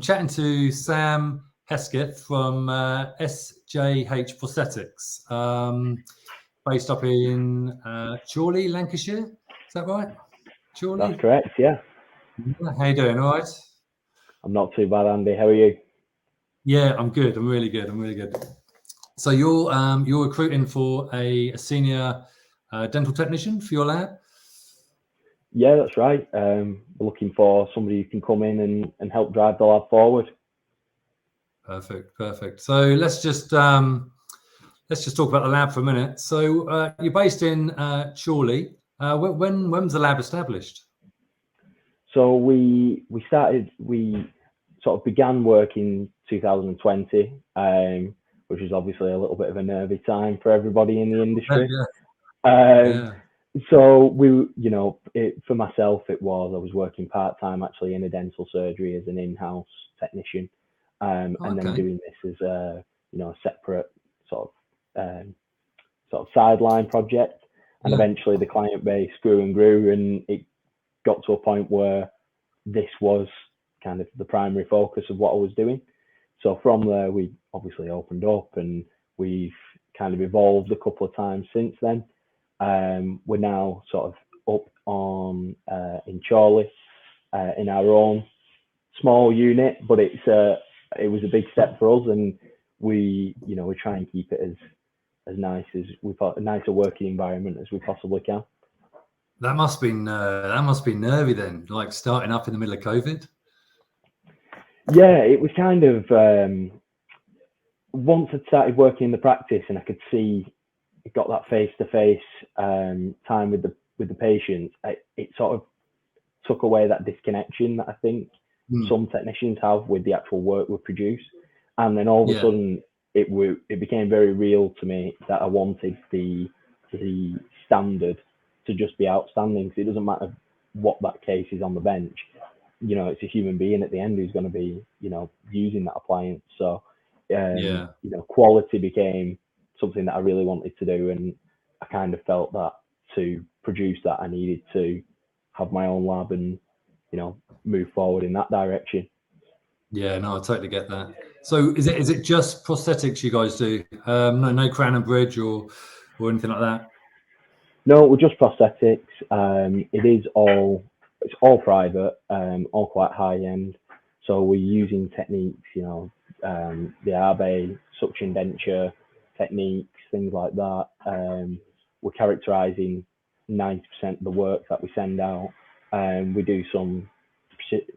I'm chatting to Sam Hesketh from SJH Prosthetics, based up in Chorley, Lancashire. Is that right? Chorley? That's correct, yeah. How you doing? All right? I'm not too bad, Andy. How are you? Yeah, I'm good. I'm really good. So you're recruiting for a senior dental technician for your lab? Yeah, that's right. We're looking for somebody who can come in and help drive the lab forward. Perfect. So let's just talk about the lab for a minute. So you're based in Chorley. When was the lab established? So we sort of began work in 2020, which was obviously a little bit of a nervy time for everybody in the industry. Yeah. So for myself, I was working part-time actually in a dental surgery as an in-house technician, and then doing this as a separate sort of sideline project. And eventually the client base grew and grew, and it got to a point where this was kind of the primary focus of what I was doing. So from there, we obviously opened up, and we've kind of evolved a couple of times since then. We're now sort of up on in Chorley in our own small unit, but it was a big step for us, and we try and keep it as nice as we've got a nicer working environment as we possibly can. That must be nervy then, like starting up in the middle of COVID. Yeah, it was kind of once I started working in the practice and I could see it got that face-to-face time with the patients, it sort of took away that disconnection that I think some technicians have with the actual work we produce. And then all of a sudden it became very real to me that I wanted the standard to just be outstanding. So it doesn't matter what that case is on the bench. It's a human being at the end who's going to be, using that appliance. So, quality became something that I really wanted to do. And I kind of felt that to produce that, I needed to have my own lab and, move forward in that direction. Yeah, no, I totally get that. So is it just prosthetics you guys do? No crown and bridge or anything like that? No, we're just prosthetics. It's all private, all quite high end. So we're using techniques, the Arbe suction denture techniques, things like that. We're characterizing 90% of the work that we send out. We do some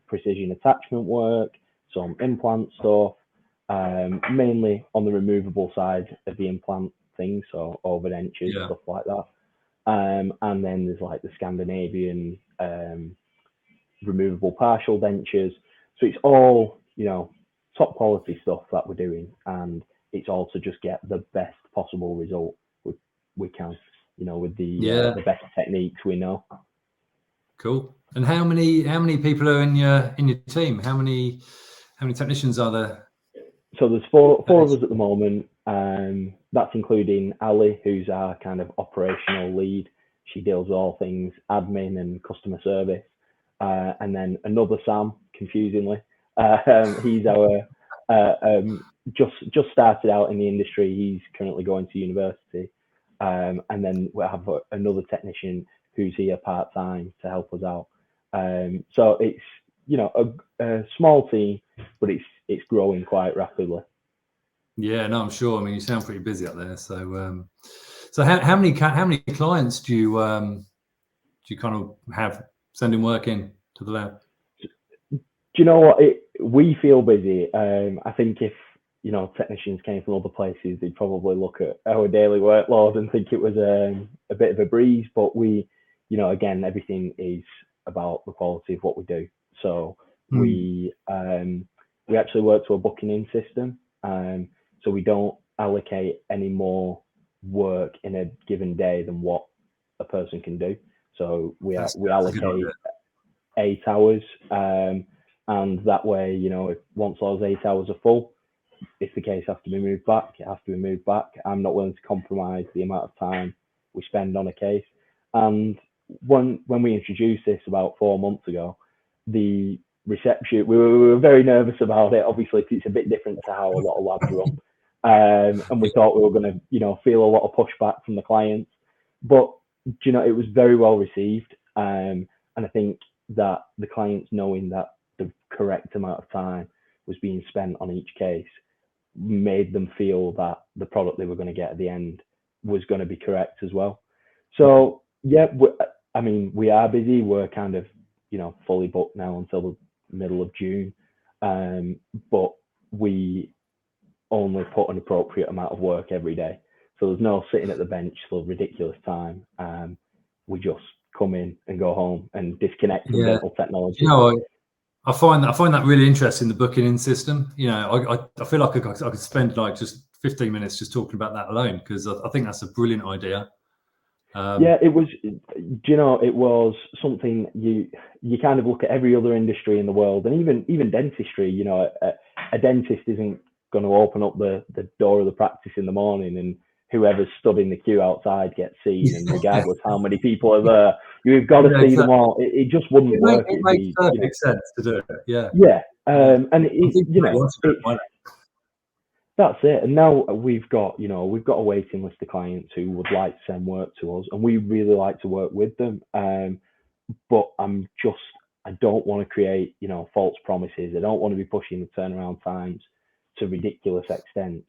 precision attachment work, some implant stuff, mainly on the removable side of the implant things, so over dentures, stuff like that. And then there's like the Scandinavian removable partial dentures. So it's all, top quality stuff that we're doing, and it's all to just get the best possible result we can, with the best techniques we know. Cool. And how many people are in your team? How many technicians are there? So there's four of us at the moment. That's including Ali, who's our kind of operational lead. She deals with all things admin and customer service. And then another Sam, confusingly, he's our just started out in the industry. He's currently going to university. And then we have another technician who's here part-time to help us out. So it's, a small team, but it's growing quite rapidly. Yeah, no, I'm sure. I mean, you sound pretty busy up there. So, so how many clients do you kind of have sending work in to the lab? Do you know what? We feel busy. I think if technicians came from other places, they'd probably look at our daily workload and think it was a bit of a breeze. But we, again, everything is about the quality of what we do. So we actually work to a booking in system. So we don't allocate any more work in a given day than what a person can do. So we allocate 8 hours, and that way, if once those 8 hours are full, if the case has to be moved back, it has to be moved back. I'm not willing to compromise the amount of time we spend on a case. And when we introduced this about 4 months ago, the reception. We were very nervous about it. Obviously, it's a bit different to how a lot of labs run. And we thought we were going to, you know, feel a lot of pushback from the clients. But, you know, it was very well received. And I think that the clients, knowing that the correct amount of time was being spent on each case, made them feel that the product they were going to get at the end was going to be correct as well. So, yeah, I mean, we are busy. We're kind of, you know, fully booked now until the middle of June. But we only put an appropriate amount of work every day. So there's no sitting at the bench for ridiculous time. We just come in and go home and disconnect from dental technology. You know, I find that really interesting, the booking in system. You know, I feel like I could spend like just 15 minutes just talking about that alone, because I think that's a brilliant idea. Yeah, it was, you know, it was something you kind of look at every other industry in the world, and even dentistry. You know, a dentist isn't going to open up the door of the practice in the morning and whoever's stood in the queue outside gets seen, and regardless how many people are there, you've got to see them all. It just wouldn't work. It makes perfect sense to do it. Yeah. And you know, that's it. And now we've got a waiting list of clients who would like to send work to us, and we really like to work with them. But I don't want to create, you know, false promises. I don't want to be pushing the turnaround times to ridiculous extents.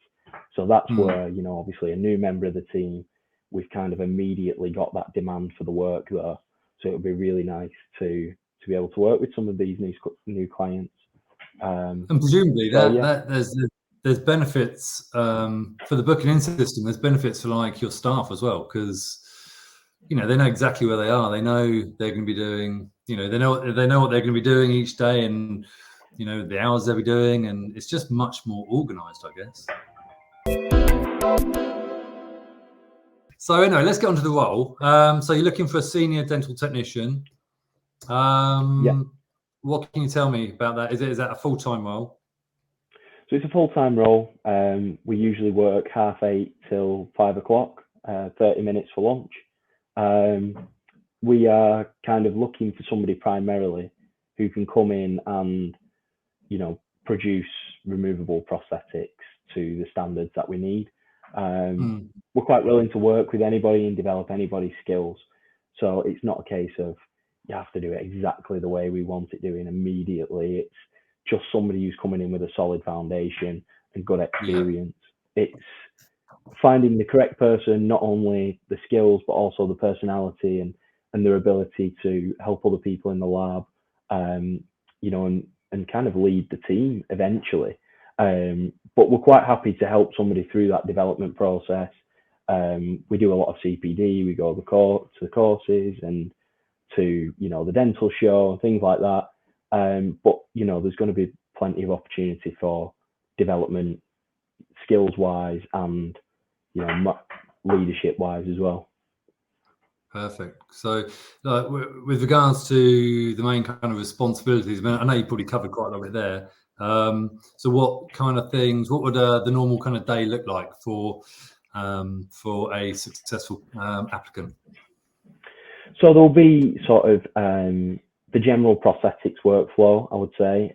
So that's where, you know, obviously a new member of the team, we've kind of immediately got that demand for the work there. So it would be really nice to be able to work with some of these new clients. And presumably there's benefits for the booking in system. There's benefits for like your staff as well, because, you know, they know exactly where they are. They know they're going to be doing, you know, they know what they're going to be doing each day, and, you know, the hours they'll be doing, and it's just much more organized, I guess. So anyway, let's get onto the role. So you're looking for a senior dental technician. What can you tell me about that? Is that a full-time role? So it's a full-time role. We usually work 8:30 till 5 o'clock, 30 minutes for lunch. We are kind of looking for somebody primarily who can come in and, you know, produce removable prosthetics to the standards that we need. We're quite willing to work with anybody and develop anybody's skills. So it's not a case of you have to do it exactly the way we want it doing immediately. It's just somebody who's coming in with a solid foundation and good experience. It's finding the correct person, not only the skills, but also the personality and their ability to help other people in the lab, you know, and kind of lead the team eventually. But we're quite happy to help somebody through that development process. We do a lot of CPD, we go to the courses and to, you know, the dental show and things like that. But, you know, there's going to be plenty of opportunity for development, skills-wise and, you know, leadership-wise as well. Perfect. So with regards to the main kind of responsibilities, I know you probably covered quite a lot of it there. So what kind of things, what would the normal kind of day look like for a successful applicant? So there'll be sort of the general prosthetics workflow, I would say.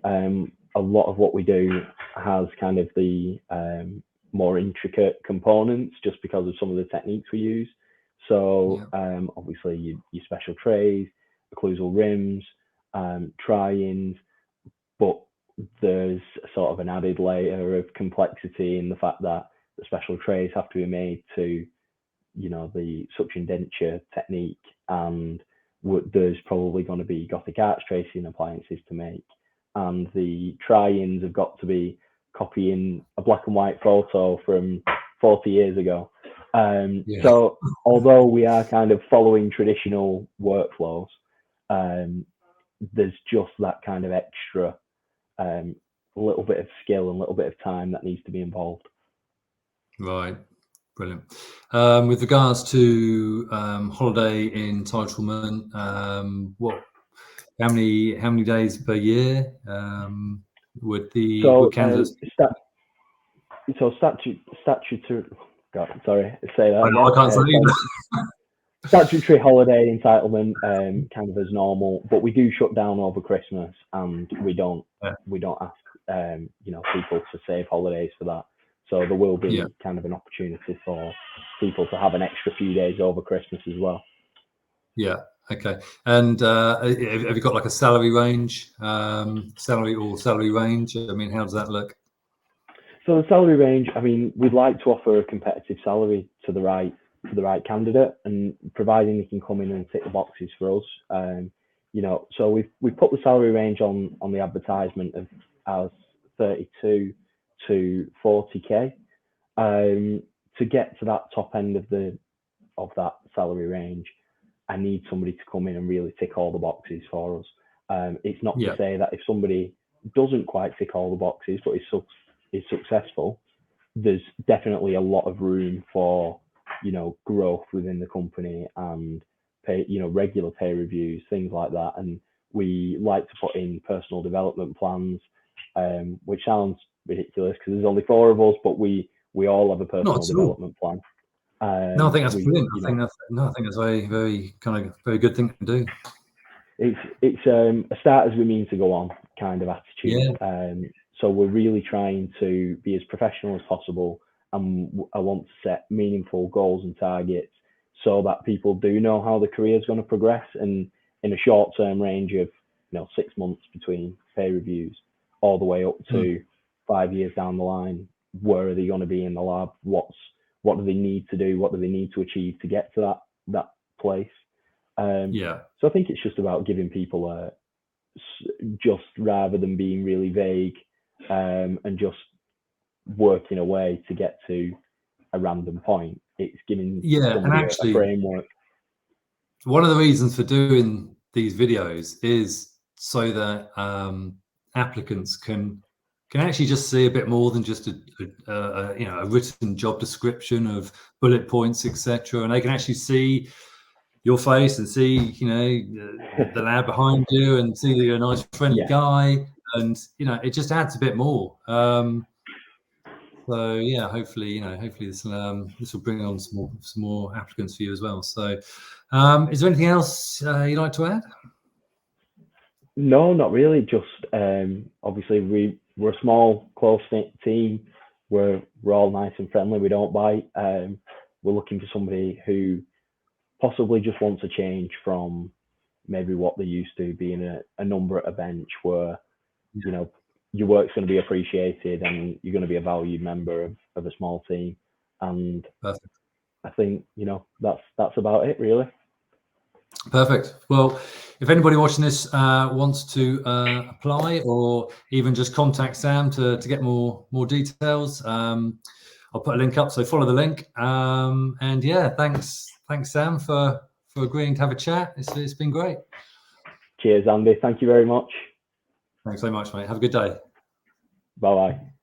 A lot of what we do has kind of the more intricate components just because of some of the techniques we use. So obviously your special trays, occlusal rims, try-ins, but there's sort of an added layer of complexity in the fact that the special trays have to be made to, you know, the suction denture technique, and there's probably going to be Gothic arch tracing appliances to make, and the try-ins have got to be copying a black and white photo from 40 years ago. So although we are kind of following traditional workflows, there's just that kind of extra little bit of skill and a little bit of time that needs to be involved. Right. Brilliant. With regards to holiday entitlement, how many days per year would candidates? Statutory. God, sorry, say that. I can't say either. statutory holiday entitlement, kind of as normal, but we do shut down over Christmas, and we don't ask people to save holidays for that. So there will be kind of an opportunity for people to have an extra few days over Christmas as well. Yeah. Okay. And have you got like a salary range, salary range? I mean, how does that look? So the salary range, I mean, we'd like to offer a competitive salary to the right candidate, and providing they can come in and tick the boxes for us. So we've put the salary range on the advertisement as 32 to 40k. To get to that top end of that salary range, I need somebody to come in and really tick all the boxes for us. It's not to say that if somebody doesn't quite tick all the boxes but is successful, there's definitely a lot of room for growth within the company and regular pay reviews, things like that. And we like to put in personal development plans, which sounds ridiculous because there's only 4 of us, but we all have a personal development plan. No, I think that's brilliant. I think that's very, very very good thing to do. It's a start as we mean to go on kind of attitude. So we're really trying to be as professional as possible, and I want to set meaningful goals and targets so that people do know how the career is going to progress, and in a short-term range of 6 months between pay reviews, all the way up to 5 years down the line. Where are they going to be in the lab? What do they need to do? What do they need to achieve to get to that place? So I think it's just about giving people just rather than being really vague, and just working away to get to a random point. It's giving somebody a framework. One of the reasons for doing these videos is so that applicants can actually just see a bit more than just a written job description of bullet points, etc., and they can actually see your face and see the lab behind you and see that you're a nice friendly guy, and it just adds a bit more. So yeah, hopefully this will bring on some more applicants for you as well. So is there anything else you'd like to add? No, not really. Just obviously we're a small, close-knit team. We're all nice and friendly. We don't bite. We're looking for somebody who possibly just wants a change from maybe what they used to, being a number at a bench, where your work's going to be appreciated and you're going to be a valued member of a small team. And perfect. I think that's about it, really. Perfect. Well, if anybody watching this wants to apply, or even just contact Sam to get more details, I'll put a link up, so follow the link. And yeah, thanks Sam for agreeing to have a chat. It's been great. Cheers, Andy. Thank you very much. Thanks so much, mate. Have a good day. Bye-bye.